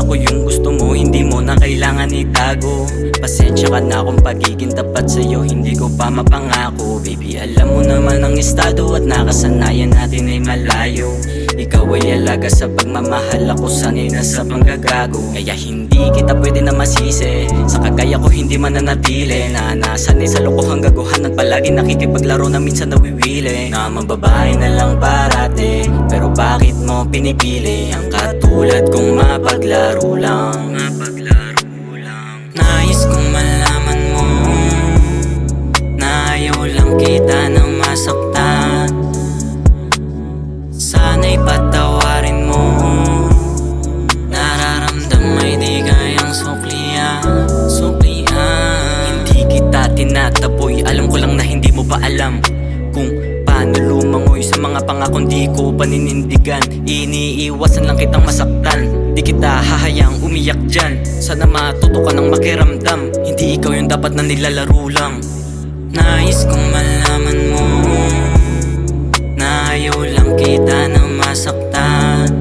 ako yung gusto mo, hindi mo na kailangan itago. Pasensya ka na kung pagiging tapat sa'yo hindi ko pa mapangako. Baby, alam mo naman ang estado at nakasanayan natin ay malayo. Ikaw ay alaga sa pagmamahal, ako sanay na sa panggagago. Kaya hindi kita pwede na masisi, sa kagaya ko hindi mananatili. Na nasanay sa lokohang gaguhan at palagi nakikipaglaro na minsan nawiwili. Na mababae na lang parate, pero bakit mo pinipili ang katulad kong mapaglaro lang? Nais kong malaman mo na ayaw lang kita nang masaktan. Sana'y patawarin mo, nararamdam ay di kayang suklian. Hindi kita tinataboy, alam ko lang na hindi mo pa alam kung paano lumangoy sa mga pangakong di ko paninindigan. Iniiwasan lang kitang masaktan, di kita hahayaang umiyak dyan. Sana matuto ka ng makiramdam, hindi ikaw yung dapat na nilalaro lang. Nais kong malaman mo na ayaw lang kita nang masaktan.